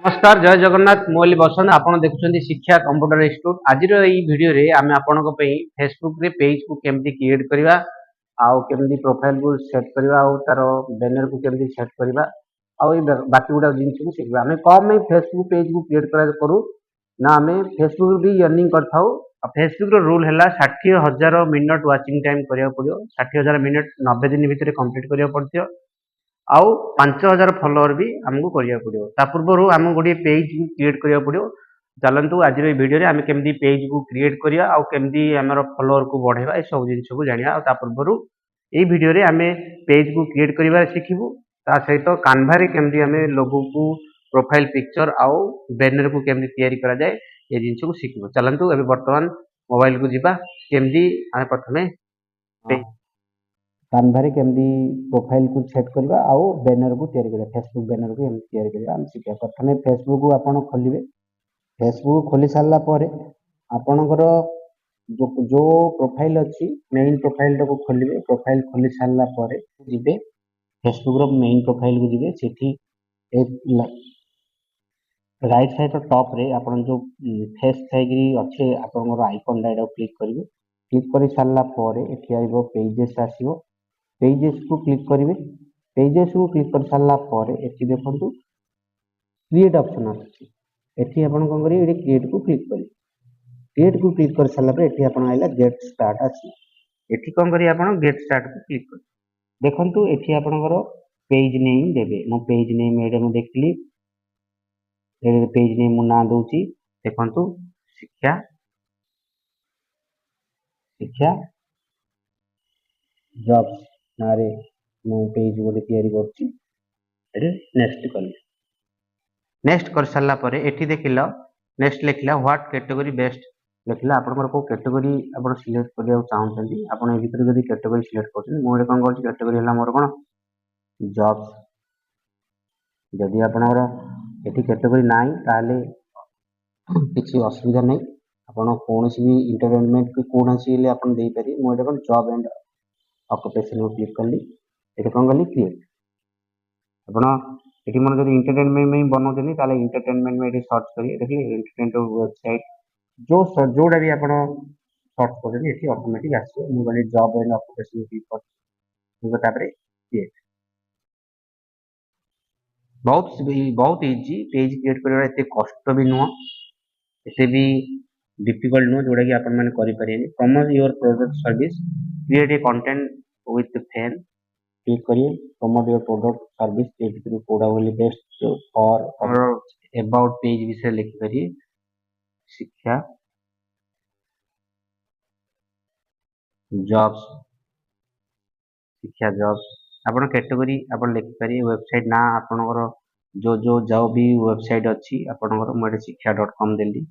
नमस्कार जय जगन्नाथ मोबाइल बसंत आप देखुं शिक्षा कंप्यूटर इंस्टीट्यूट आज वीडियो रे आम आपण फेसबुक रे पेज को केमती क्रिएट करवा आउ केमती प्रोफाइल को सेट करवा आउ तार बैनर को केमती सेट करवा आउ बाकी गुड़ा जिन को शिखा आम कम फेसबुक पेज को क्रिएट करूँ ना आम फेसबुक भी अर्निंग कर फेसबुक रूल है 60,000 मिनट वाचिंग टाइम करा पड़ो 60,000 मिनट 90 दिन भितर कंप्लीट करा पड़ो आउ 5,000 फॉलोअर भी हमको करिया पड़ियो ता पूर्व हम गोटे पेज क्रिएट करिया पड़ियो चलंतु आज वीडियो रे हम केमदी पेज को क्रिएट करिया आउ केमदी हमर फॉलोअर को बढ़ेबा ए सब जिंस को जानिया ता पूर्व ए वीडियो रे हमें पेज को क्रिएट करिवा सिखिबु ता सहित कानवा रे केमदी हमें लोगो को प्रोफाइल पिक्चर आउ बैनर को केमदी तैयारी करा जाए ए जिंस को सिखिबु चलंतु अबे वर्तमान मोबाइल को जिबा केमदी हम प्रथमे कानवा रे केमदी प्रोफाइल को सेट करवा आउ बैनर को तैयारी करवा फेसबुक बैनर को एमती तैयारी करवा हम शिखा प्रथमे फेसबुक को आपण खोलिबे फेसबुक खोली सारला परे आपणकर जो प्रोफाइल अच्छी मेन प्रोफाइल को खोलिबे प्रोफाइल खोली सारला परे जिबे फेसबुक रो मेन प्रोफाइल को जिबे सेठी राइट साइड टॉप रे आपण जो फेस थाइगी अच्छे आपणकर आइकन डायरेक्ट क्लिक करिवे क्लिक करि सारला परे एठी आइबो पेजेस आसीबो पेजेस को क्लिक करेंगे पेजेस को क्लिक कर सारा पर ये देखो क्रिएट ऑप्शन आती आप कौन करेंगे क्रिएट को क्लिक करेंगे क्रिएट को क्लिक कर सारा पर ये आइला गेट स्टार्ट अच्छी ये कौन करेंगे आप गेट स्टार्ट को क्लिक कर देखो ये आपंकर पेज नेम देवे मो पेज नेम ये देखली पेज नेम मो ना दूसरी देखु शिक्षा शिक्षा जॉब्स नारे मो पेज गोटे तैयारी करछि नेक्स्ट कली नेक्स्ट कर सारला परे एठी देखिलो नेक्स्ट लिखला व्हाट कैटेगरी बेस्ट लिखला आपन को कैटेगरी आपन सिलेक्ट करिया चाहउछन्ती आपन ए भीतर जदी कैटेगरी सिलेक्ट करछन मोरे कोन करछि कैटेगरी हला मोर कोन जॉब्स जदी आपनर एठी कैटेगरी नाही ताले किछि असुविधा नै आपन कोनोसी भी एंटरटेनमेंट के कोनोसी ले आपन देई पारि मोरे कोन जॉब एंड ऑक्युपेशन को क्लिक कर ली ये कौन कली क्रिएट ଆପଣ ଏଠି मन जब एंटरटेनमेंट में बनाऊँ ताले एंटरटेनमेंट में ये सर्च करिए देखिए एंटरटेनमेंट वेबसाइट जोड़ा भी आप सर्च करें ये ऑटोमेटिक आसो मुझे जॉब एंड ऑक्युपेशन क्लिक कर क्रिएट बहुत इजी पेज क्रिएट करवा एते कष्ट भी नुह एते भी डिफिकल्ट नुह जोड़ा कि आपण माने करि परिए promote your product service create a content with fan click करिए प्रमोट योर प्रोडक्ट सर्विस ये भीतर कोडा बोली बेस्ट और अबाउट पेज विषय लिख करिए शिक्षा जॉब्स शिक्षा जॉब्स आपण कैटेगरी आपण लिख करिए वेबसाइट ना आपनकर जो भी वेबसाइट अच्छी आपनकर मोटे शिक्षा.com देली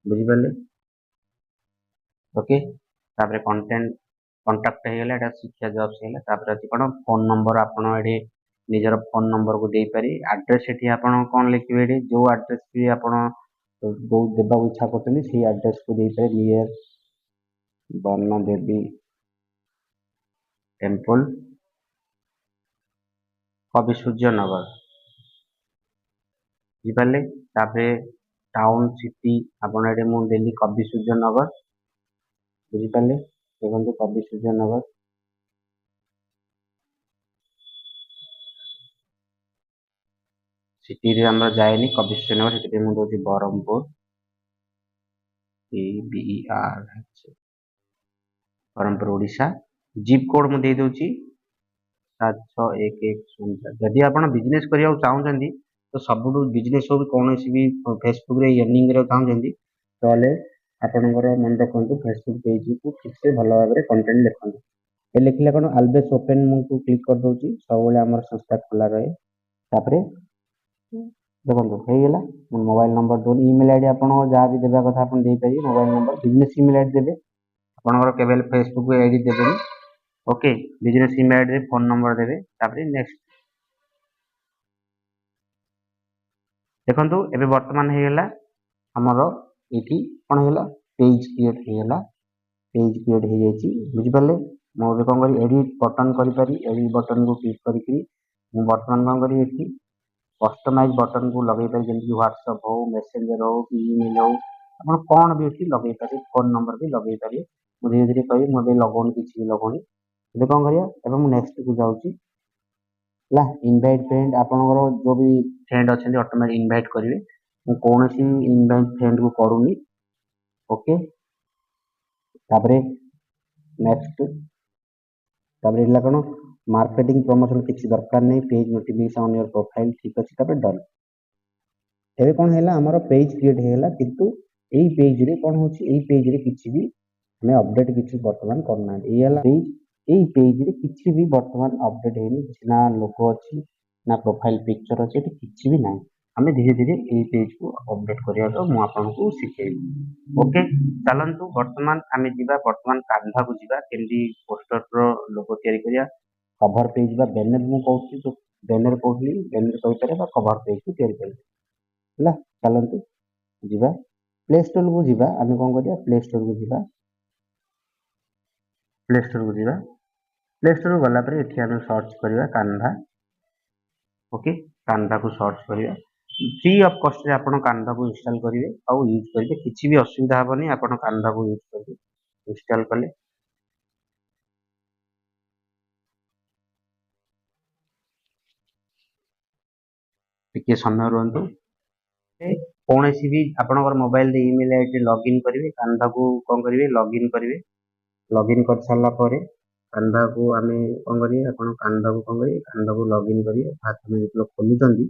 बुझी पाले ओके तापर कंटेंट कांटेक्ट हेला एटा शिक्षा जॉब्स हेला तापर अछि कोन फोन नंबर आपण एडे निजर फोन नंबर को देई पारी एड्रेस एठी आपण कोन लिखिबे एडे जो एड्रेस भी आपण दो देबा इच्छा करतनी सी एड्रेस को देई पारे नियर बन्ना देवी टेंपल कवि सूर्य नगर जी पाले तापर टाउन सिटी आपण एडे मु देली कवि सूर्य नगर बुझी पाले देखो कवि सूर्य नगर सिटी रे हमरा जाएनी कवि सूर्य नगर सिटी मु दोची Berhampur BER Berhampur Odisha zip code मु दे दोची 761104 जदि आपण बिजनेस करिया चाहउछन्ती तो सबुठु बिजनेस हो कोनोसी भी फेसबुक रे अर्निंग रे चाहउछन्ती तले आपनकर मन रखंतु फेसबुक पेज को ठीक से भलो भाबरे कंटेंट लिखंतु ए लिखले कोन ऑलवेज ओपन मु को क्लिक कर दोची सबले हमर संस्था खुला रहे तापरे देखो हे गेला मोबाइल नंबर दो ईमेल आईडी आपण जहाँ भी देबा कथा आपण दे पारी mobile number business email ID देबे आपनकर केवल फेसबुक आईडी देबे okay business email ID phone number देबे तापरे नेक्स्ट देखंतु एबे वर्तमान हे गेला हमर एठी कोन हेला पेज क्रिएट हेला पेज क्रिएट हो जाइए बुझी पारे मुझे कौन कर एडिट बटन करी एडिट बटन को क्लिक करी मु बर्तमान कौन करी कस्टमाइज बटन को लगे पारे जेमति व्हाट्सएप हो मेसेंजर हो कि ईमेल हो आपण कौन भी एठी लगे पारे फोन नंबर भी लगे पारे मु धीरे धीरे कहि मो लगोन किछि भी लगोनी ଏବେ କଣ କରିବା ଏବେ ମୁଁ ନେକ୍स्ट କୁ ଯାଉଛି ହେଲା इनवाइट फ्रेंड आपनकर जो भी फ्रेंड अछंती ऑटोमेटिक इनवाइट करिवे ମୁଁ କୌଣସି इनवाइट फ्रेंड को करूनी ओके तापरे नेक्स्ट तापरे इला कोन मार्केटिंग प्रमोशन किछि दरकार नै page notification on your profile ठीक अछि तापरे डन एबे कोन हैला हमर पेज क्रिएट हैला किंतु एई पेज रे कोन होछि एई पेज रे किछि भी हमें अपडेट किछि वर्तमान करना एई हैला पेज एई पेज रे किछि भी वर्तमान अपडेट हेनी ना लोगो अछि ना प्रोफाइल पिक्चर अछि एटी किछि भी नाही हमें धीरे धीरे एई पेज को अपडेट करिया तो मु आपनको सिखेबी ओके चलंतु वर्तमान हमें जिबा वर्तमान कान्हा को जिबा केंदी पोस्टर रो लोगो तयारी करिया कवर पेज बा बैनर मु कहूची तो बैनर कहली बैनर कहि पारे बा कवर पेज को तयारी करिया ହେଲା चलंतु जिबा प्ले स्टोर को जिबा हमें कोन करिया प्ले स्टोर को जिबा प्ले स्टोर को जिबा प्ले स्टोर को गला पर एठी हमें सर्च करिया कान्हा ओके कान्हा को सर्च करिया फ्री ऑफ कॉस्ट रे आपण कान्हा को इंस्टॉल करिवे और यूज करिवे किछि भी असुविधा हबनी आपण कान्हा को यूज करिवे इंस्टॉल कले टिके समय रहंतु कौनसी भी आपनकर मोबाइल दे ईमेल आईडी लॉगिन करिवे कान्हा को कोन करिवे लॉगिन करिवे लॉगिन कर साला परे कान्हा को हमें कोन करिवे आपण कान्हा को कोन करिवे कान्हा को लॉगिन करिवे हाथ में जो खोलुचंदी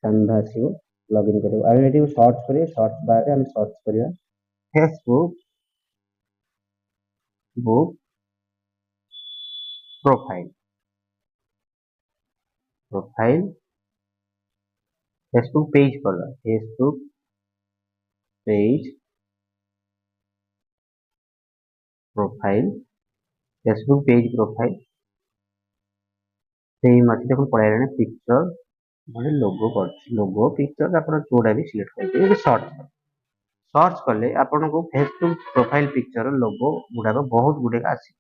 कान्हा आसीबो लॉगिन करिवे आ एटी सर्च करिवे सर्च बार रे हम सर्च करिया Facebook book profile profile Facebook page पर Facebook page profile Facebook page profile सेही मत देखो पळाइले पिक्चर माने लोगो कर लोगो पिक्चर आपण जोडा भी सिलेक्ट कर सर्च सर्च कले आपण को फेसबुक प्रोफाइल पिक्चर लोगो गुडा बहुत गुडे आसी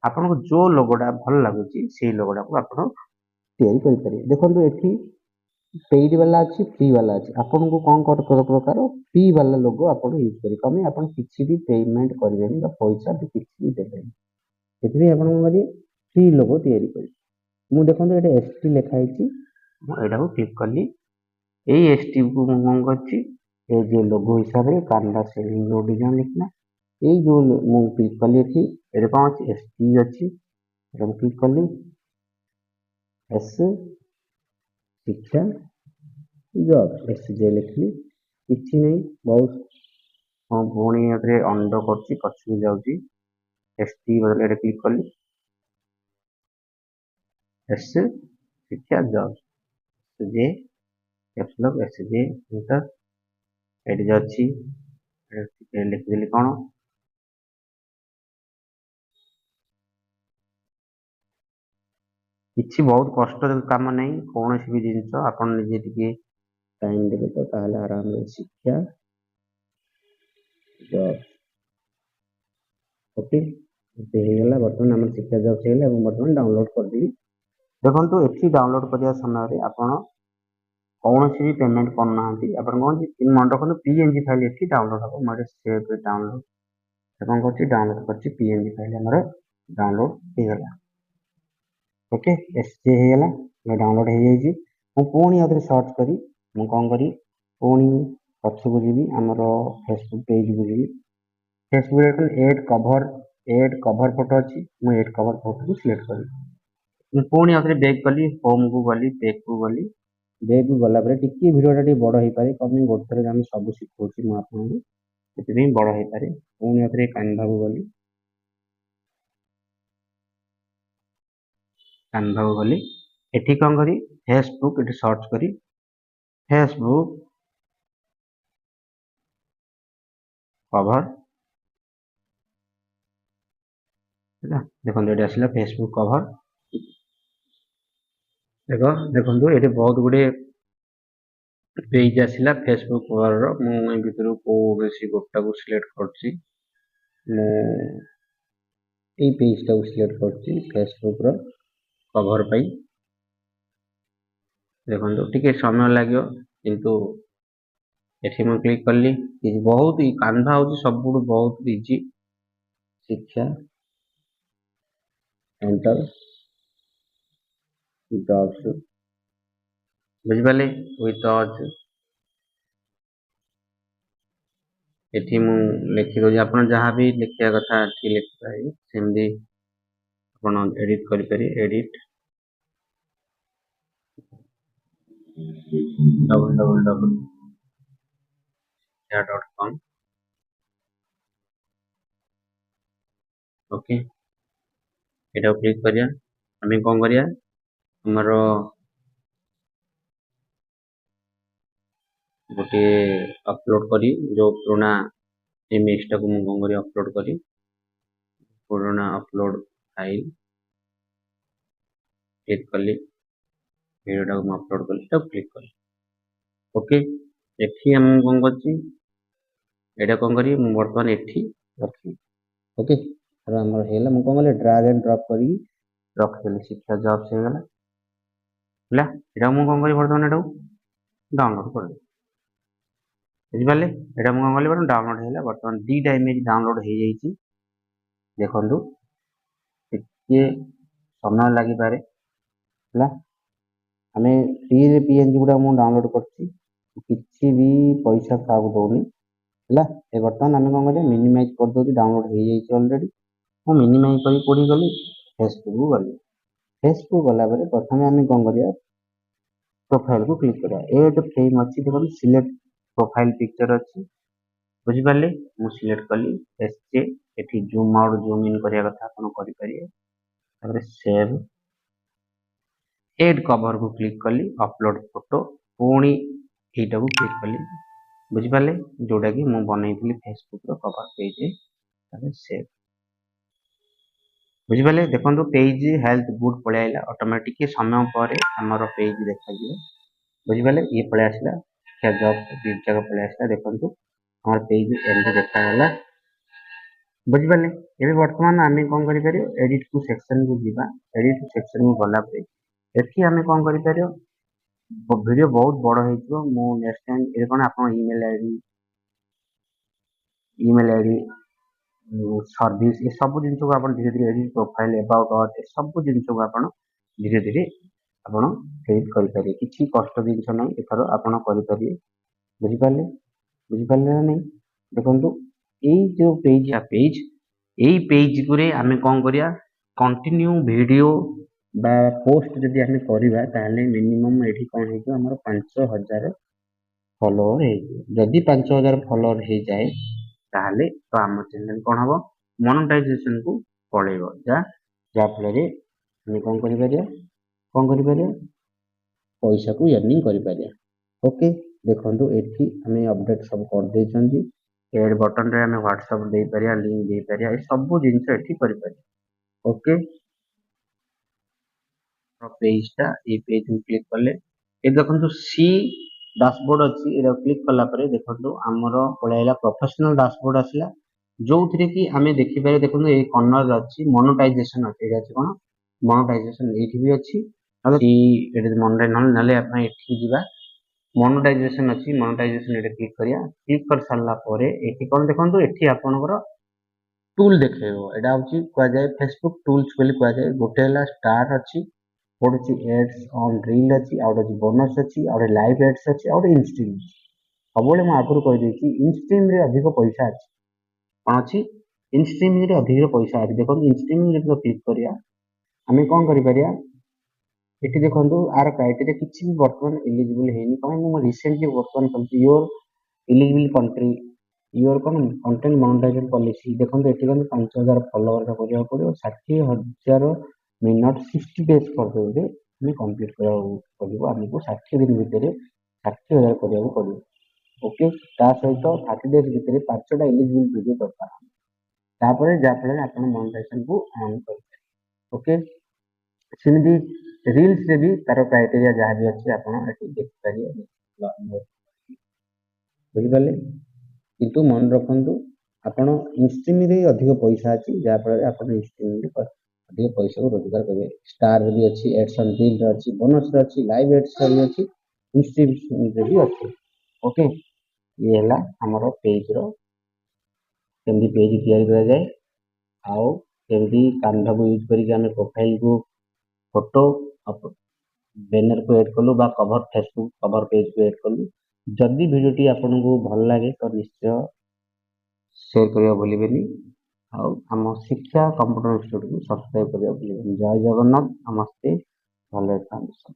आपण को जो लोगोडा भल लागुची सेही लोगोडा को आपण तयारी करि पारे देखंतु एठी पेड वाला अछि फ्री वाला अछि आपन को कोन कर प्रकार फ्री वाला लोगो आपन यूज करी कमे आपन किछि भी पेमेंट करबेनी बा पैसा भी किछि भी देबेनी एतबे आपन करी फ्री लोगो तयारी करी मु देखंतु एटा एसटी लिखा हैछि मु एडा को क्लिक करली एई एसटी को मु कोन करछि ए जे लोगो हिसाब रे कान्हा से लो डिजाइन लिखना एई जो मु क्लिक करली थी एरे कोन अछि एसटी अछि एटा क्लिक करली एस शिक्षा जॉब एसजे लिखली किछि नहीं बहुत हां पुणी एतरे अंडो करछि पछु जाउछि एसटी बदले एटा क्लिक करली एस शिक्षा जॉब जे कैप्सलॉक एसजे इंटर एडी जाछि लिख देली कोन किछि बहुत कष्ट काम नहीं कौनसी भी जिनिस आपण निजे टिके टाइम देबे तो ताहले आराम रे शिक्षा जॉब ओके ते हेला बर्तमान हमर शिक्षा जॉब से हेला এবং बर्तमान डाउनलोड कर देबी देखंतु एठी डाउनलोड करिया समय रे आपण कौनसी भी पेमेंट करना हंती आपण कोन इन मन रखन पीएनजी फाइल एठी डाउनलोड हो मारे सेव पे डाउनलोड देखन करछि डाउनलोड करछि पीएनजी फाइल हमर डाउनलोड हे गेला ओके एसजे हे गेला मैं डाउनलोड हे जाई मु पुणी आदरे सर्च करी मु कोन करी पुणी पछु को जीवी हमर फेसबुक पेज को जीवी फेसबुक रे ऐड कवर फोटो अछि मु ऐड कवर फोटो को सिलेक्ट करी मु पुणी आदरे बैक कली होम को गली बैक को गली बैक को गला परे टिकी वीडियो टा बड़ हे पारे कमी गोटरे हम सब सिखौछि मु आपन एतबे बड़ हे पारे पुणी आदरे कान्हा को गली कान्हा को गली एठी कोन करी फेसबुक एठी सर्च करी फेसबुक कवर देखो एटी आसला फेसबुक कवर देखो देखो ये बहुत गुड़े पेज आसला फेसबुक कवर रो मु भितर को बेसी गोटा को सिलेक्ट करछि मु ए पेज टा को सिलेक्ट करछि फेसबुक रो कवर पई देखो टिके समय लगे किंतु एठी मैं क्लिक कली बहुत ही कान्भा हूँ सब बहुत इजी शिक्षा एंटर जॉब्स बुझिपारे विथ अज एठी मु लिखि दो आप जहाँ भी लिखा कथा लिखिपारे सेमती आप एडिट करें एडिट www.com ओके एटा क्लिक करिया आम कौन करिया हमर गोटे अपलोड करी जो पुराना इमेज टाक मुझे कौन करी अपलोड करी पुराना अपलोड फाइल क्लिक कली वीडियो टाक मुझे अपलोड कली क्लिक कली ओके एठी हम कौन करछि एटा कौन करी मु वर्तमान एठी रखी ओके तर हमर हेला मु कौन कली ड्रैग एंड ड्रॉप करी रख देली शिक्षा जॉब्स हो गला हला एटा मु कौन करी वर्तमान एटा डाउनलोड कर बुझिपारे एटा मु कौन कली डाउनलोड हैला वर्तमान दीटा इमेज डाउनलोड हो जाइछि देखंतु टिके समय लागि पारे हला हमें फ्री रे पीएनजी गुडा मु डाउनलोड करछि किसी भी पैसा का दौनी है ए बर्तमान आम कौन करें मिनिमाइज कर दो डाउनलोड हो जाइए ऑलरेडी मुझे मिनिमाइज कर कोड़ी गली फेसबुक गली फेसबुक गला प्रथम आम कौन करिया प्रोफाइल को क्लिक करिया एड फ्रेम अच्छी देखो सिलेक्ट प्रोफाइल पिक्चर अच्छी बुझिपारे मुझे सिलेक्ट कली एसजे एठी जूम आउट जूम इन करिया कथा आपण करि परिए तापर सेव एड कवर को क्लिक कली अपलोड फोटो पुणी एटा को क्लिक कली बुझिपारे जोटा कि मुझे बनई फेसबुक रो कवर पेज तापर सेव बुझिपारे देखो पेज हेल्थ गुड पलि आइला ऑटोमेटिक समय पर आमर पेज देखा बुझिपारे ये पलि आसला क्या जॉब जगह पलि आसला देखो हमारे पेज एमती देखा बुझिपारे ये बर्तमान आम कौन कर एडिट को सेक्शन को जीवा एडिट सेक्शन को गला एठी आम कौन कर वीडियो बहुत बड़ हो नेक्स्ट टाइम ये कौन आप ईमेल आईडी सर्विस ये सब जिन को आप धीरे धीरे एडिट प्रोफाइल अबाउट अस सब जिन को आप धीरे धीरे आप एडिट करेंगे किसी कष्ट जिन ना एथर आप बुझिपारे बुझिपारे ना नहीं देखो यही जो पेज पेज यही पेज को आम कौन करिया कंटिन्यू वीडियो बा पोस्ट जदि आम करवा ताले मिनिमम एठी कौन है हमर 5000 फॉलोअर है जदि 5000 फॉलोअर हो जाए ताले तो आम चैनल कौन हम मोनेटाइजेशन को पलैब जहाँफल आम कौन कर पैसा को अर्निंग कर ओके देखो ये आम अपडेट सब कर देछंती एड बटन रे आम व्हाट्सएप दे परिया लिंक दे परिया सब जिनस एठी कर परिया ओके पेजटा ये पेज में क्लिक कले ये देखो सी डैशबोर्ड अच्छी ये क्लिक कला परे देखो आमर पलैला प्रोफेशनल डैशबोर्ड आसला जो थी कि आम देखिपारे देखो ये कर्नर अच्छी मोनेटाइजेशन अच्छी ये कौन मोनेटाइजेशन ये भी अच्छी मोनेटाइजेशन अच्छी मोनेटाइजेशन ये क्लिक करिया क्लिक कर सारा पर ये कौन देखो ये आपंकर टूल देखेबो एटा होची कह जाए फेसबुक टूल्स बोली कह जाए गोटे हला स्टार अच्छी पड़ुची एड्स ऑन रील अच्छी आउट अच्छी बोनस अच्छी आउट लाइव एड्स अच्छी आउट इनस्ट्रीम सब मैं आगुरी कह देछि इनस्ट्रीम रे अधिक पैसा अच्छी कौन अच्छी इनस्ट्रीम रे अधिक पैसा अच्छी देखो इनस्ट्रीम रे क्लिक करिया आम कौन करि परिया ये देखो आर क्राइटेरिया किसी भी बर्तमान एलिजिबल है कहीं रिसेंटली बर्तमान कर योर एलिजिबल कंट्री योर कौन कंटेंट मोनेटाइजेशन पॉलिसी देखो ये 5000 फॉलोअर का करने पड़ो 60,000 मिनट 60 डेज करदे हमें कंप्लीट करा आमको 60 दिन भितर 60,000 करने पड़ो ओके ता सहित 30 डेज भितर 5टा एलिजिबल वीडियो दरकार जहाँफल आप मोनेटाइजेशन को ऑन कर ओके सेमती रील्स रे भी तार क्राइटेरिया जहाँ भी अच्छी आप देखिपारे बुझिपारे किंतु मन रखु आपण इंस्ट्रीम रे अधिक पैसा अच्छी जहाँफल आप इंस्ट्रीम रे ଟିକେ पैसा को रोजगार करेंगे। स्टार भी अच्छी, एड्स ऑन डील अच्छी, बोनस अच्छी, लाइव एड्स भी अच्छी, इंस्टीट्यूशन भी अच्छी। ओके, ये है हमर पेज रो केमती पेज तैयारी करा जाए आउ केमती कान्वा को यूज करके आम प्रोफाइल को फोटो बैनर को ऐड कलु बा कवर फेसबुक कवर पेज को ऐड कलु। जदि वीडियो टी आपन को भल लगे तो निश्चय शेयर करिया भूलिबेनी आउ हम शिक्षा कंप्यूटर इंस्टीट्यूट को सब्सक्राइब करिया भूलिबेनी। जय जगन्नाथ, नमस्ते, भले थांतु।